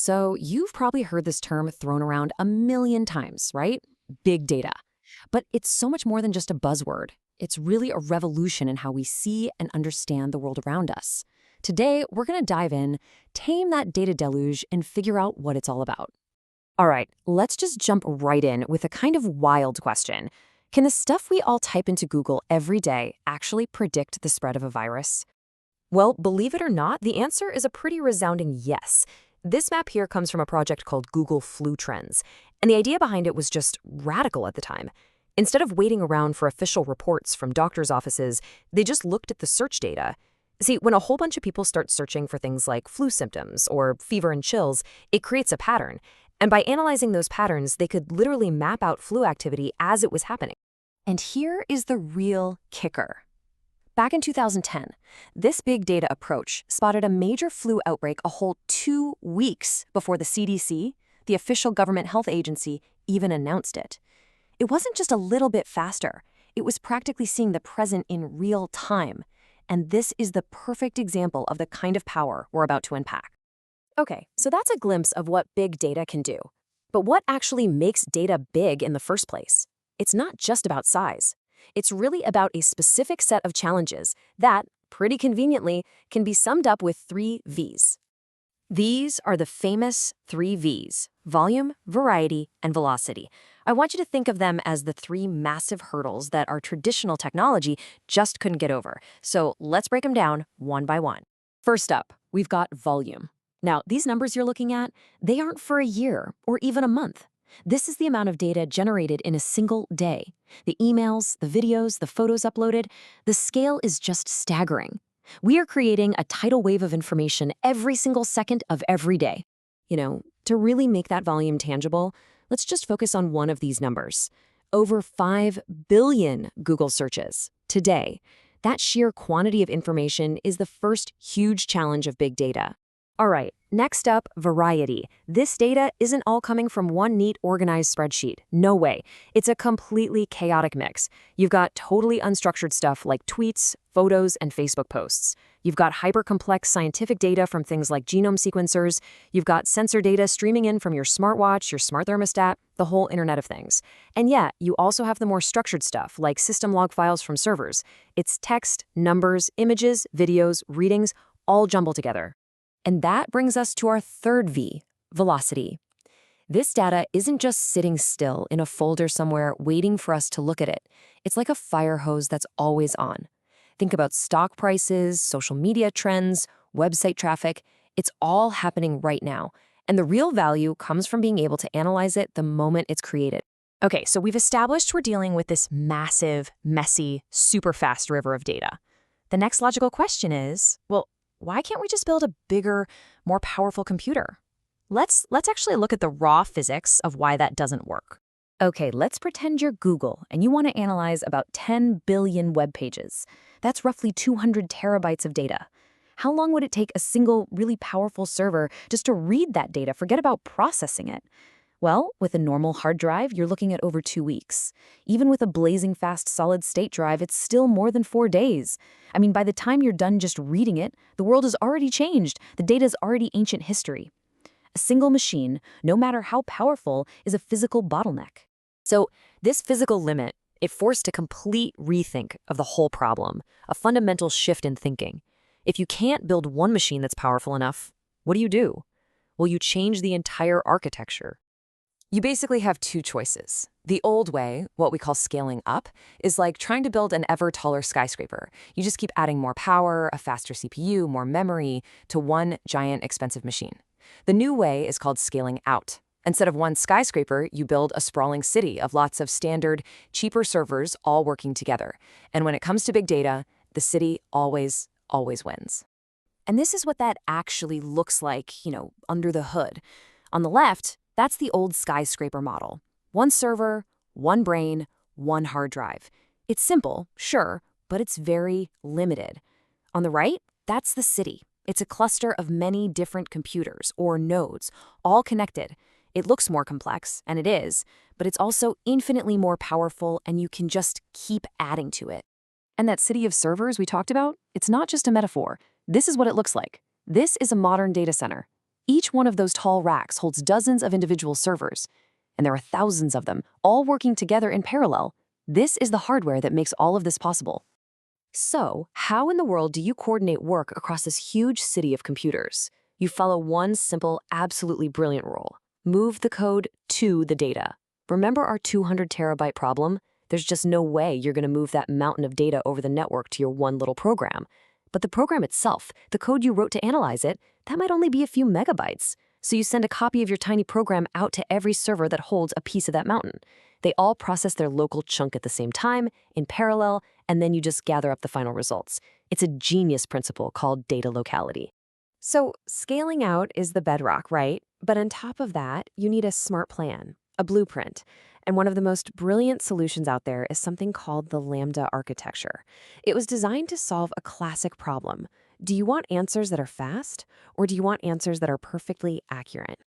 So you've probably heard this term thrown around a million times, right? Big data. But it's so much more than just a buzzword. It's really a revolution in how we see and understand the world around us. Today, we're going to dive in, tame that data deluge, and figure out what it's all about. All right, let's just jump right in with a kind of wild question. Can the stuff we all type into Google every day actually predict the spread of a virus? Well, believe it or not, the answer is a pretty resounding yes. This map here comes from a project called Google Flu Trends, and the idea behind it was just radical at the time. Instead of waiting around for official reports from doctors' offices, they just looked at the search data. See, when a whole bunch of people start searching for things like flu symptoms or fever and chills, it creates a pattern. And by analyzing those patterns, they could literally map out flu activity as it was happening. And here is the real kicker. Back in 2010, this big data approach spotted a major flu outbreak a whole 2 weeks before the CDC, the official government health agency, even announced it. It wasn't just a little bit faster. It was practically seeing the present in real time. And this is the perfect example of the kind of power we're about to unpack. Okay, so that's a glimpse of what big data can do. But what actually makes data big in the first place? It's not just about size. It's really about a specific set of challenges that, pretty conveniently, can be summed up with 3 V's. These are the famous 3 V's: volume, variety, and velocity. I want you to think of them as the 3 massive hurdles that our traditional technology just couldn't get over. So let's break them down one by one. First up, we've got volume. Now, these numbers you're looking at, they aren't for a year or even a month. This is the amount of data generated in a single day. The emails, the videos, the photos uploaded, the scale is just staggering. We are creating a tidal wave of information every single second of every day. To really make that volume tangible, let's just focus on one of these numbers. Over 5 billion Google searches today. That sheer quantity of information is the first huge challenge of big data. All right, next up, variety. This data isn't all coming from one neat, organized spreadsheet. No way. It's a completely chaotic mix. You've got totally unstructured stuff like tweets, photos, and Facebook posts. You've got hyper-complex scientific data from things like genome sequencers. You've got sensor data streaming in from your smartwatch, your smart thermostat, the whole Internet of Things. And yeah, you also have the more structured stuff like system log files from servers. It's text, numbers, images, videos, readings, all jumbled together. And that brings us to our third V, velocity. This data isn't just sitting still in a folder somewhere waiting for us to look at it. It's like a fire hose that's always on. Think about stock prices, social media trends, website traffic. It's all happening right now. And the real value comes from being able to analyze it the moment it's created. Okay, so we've established we're dealing with this massive, messy, super fast river of data. The next logical question is, well, why can't we just build a bigger, more powerful computer? Let's actually look at the raw physics of why that doesn't work. Okay, let's pretend you're Google and you want to analyze about 10 billion web pages. That's roughly 200 terabytes of data. How long would it take a single, really powerful server just to read that data? Forget about processing it. Well, with a normal hard drive, you're looking at over 2 weeks. Even with a blazing fast solid-state drive, it's still more than 4 days. I mean, by the time you're done just reading it, the world has already changed. The data's already ancient history. A single machine, no matter how powerful, is a physical bottleneck. So this physical limit, it forced a complete rethink of the whole problem, a fundamental shift in thinking. If you can't build one machine that's powerful enough, what do? Well, you change the entire architecture. You basically have 2 choices. The old way, what we call scaling up, is like trying to build an ever taller skyscraper. You just keep adding more power, a faster CPU, more memory to one giant expensive machine. The new way is called scaling out. Instead of one skyscraper, you build a sprawling city of lots of standard, cheaper servers all working together. And when it comes to big data, the city always wins. And this is what that actually looks like, under the hood. On the left, that's the old skyscraper model. One server, one brain, one hard drive. It's simple, sure, but it's very limited. On the right, that's the city. It's a cluster of many different computers, or nodes, all connected. It looks more complex, and it is, but it's also infinitely more powerful, and you can just keep adding to it. And that city of servers we talked about, it's not just a metaphor. This is what it looks like. This is a modern data center. Each one of those tall racks holds dozens of individual servers, and there are thousands of them, all working together in parallel. This is the hardware that makes all of this possible. So, how in the world do you coordinate work across this huge city of computers? You follow one simple, absolutely brilliant rule. Move the code to the data. Remember our 200 terabyte problem? There's just no way you're going to move that mountain of data over the network to your one little program. But the program itself, the code you wrote to analyze it, that might only be a few megabytes. So you send a copy of your tiny program out to every server that holds a piece of that mountain. They all process their local chunk at the same time, in parallel, and then you just gather up the final results. It's a genius principle called data locality. So scaling out is the bedrock, right? But on top of that, you need a smart plan, a blueprint. And one of the most brilliant solutions out there is something called the Lambda architecture. It was designed to solve a classic problem. Do you want answers that are fast, or do you want answers that are perfectly accurate?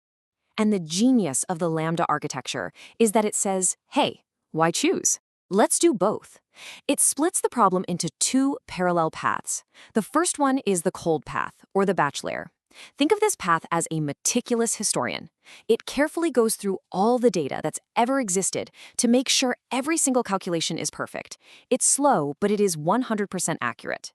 And the genius of the Lambda architecture is that it says, hey, why choose? Let's do both. It splits the problem into two parallel paths. The first one is the cold path, or the batch layer. Think of this path as a meticulous historian. It carefully goes through all the data that's ever existed to make sure every single calculation is perfect. It's slow, but it is 100% accurate.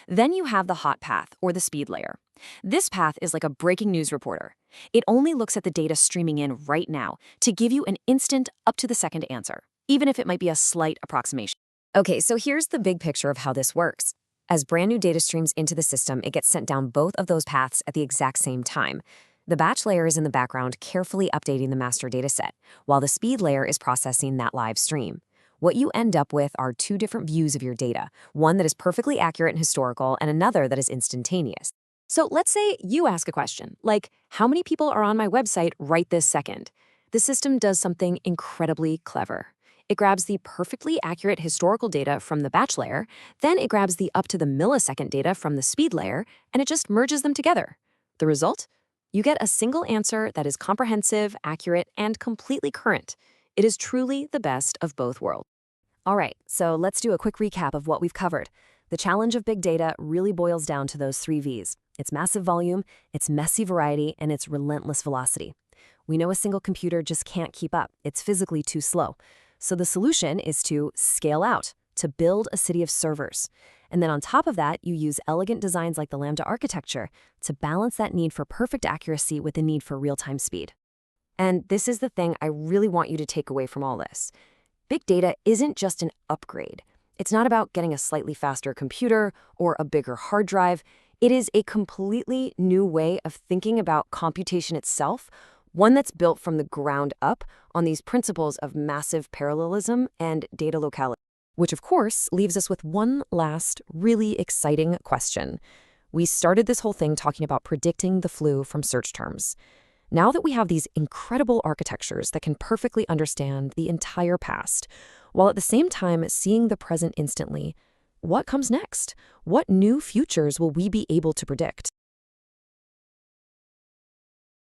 Then you have the hot path, or the speed layer. This path is like a breaking news reporter. It only looks at the data streaming in right now to give you an instant, up-to-the-second answer, even if it might be a slight approximation. Okay, so here's the big picture of how this works. As brand new data streams into the system, it gets sent down both of those paths at the exact same time. The batch layer is in the background carefully updating the master dataset, while the speed layer is processing that live stream. What you end up with are two different views of your data, one that is perfectly accurate and historical, and another that is instantaneous. So let's say you ask a question, like, how many people are on my website right this second? The system does something incredibly clever. It grabs the perfectly accurate historical data from the batch layer, then it grabs the up-to-the-millisecond data from the speed layer, and it just merges them together. The result? You get a single answer that is comprehensive, accurate, and completely current. It is truly the best of both worlds. All right, so let's do a quick recap of what we've covered. The challenge of big data really boils down to those three V's. It's massive volume, it's messy variety, and it's relentless velocity. We know a single computer just can't keep up. It's physically too slow. So the solution is to scale out, to build a city of servers. And then on top of that, you use elegant designs like the Lambda architecture to balance that need for perfect accuracy with the need for real-time speed. And this is the thing I really want you to take away from all this. Big data isn't just an upgrade. It's not about getting a slightly faster computer or a bigger hard drive. It is a completely new way of thinking about computation itself, one that's built from the ground up on these principles of massive parallelism and data locality. Which, of course, leaves us with one last really exciting question. We started this whole thing talking about predicting the flu from search terms. Now that we have these incredible architectures that can perfectly understand the entire past, while at the same time seeing the present instantly, what comes next? What new futures will we be able to predict?